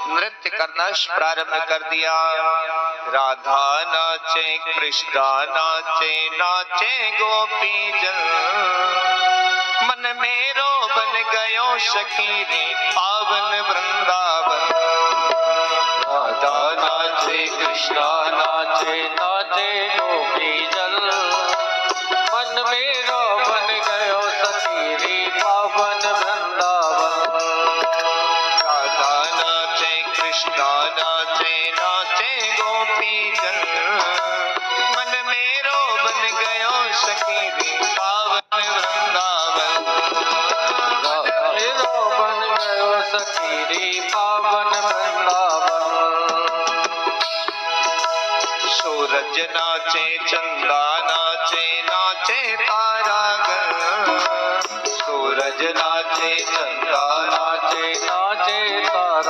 नृत्य करना प्रारंभ कर दिया। राधा नाचे, कृष्णा नाचे, नाचे गोपी जन, मन मेरो बन गयो सखी रे पावन वृंदावन। राधा नाचे, कृष्णा नाचे, नाचे गोपी जन, मन मेरो बन गयो सखी रे पावन वृंदावन। राधा नाचे, कृष्णा नाचे, नाचे गोपी जन, मन मेरो बन गयो सखी रे पावन वृंदावन। मेरो बन गयो सखी रे पावन वृंदावन। सूरज नाचे, चंदा नाचे, नाचे तारागण, सूरज नाचे, चंदा नाचे, नाचे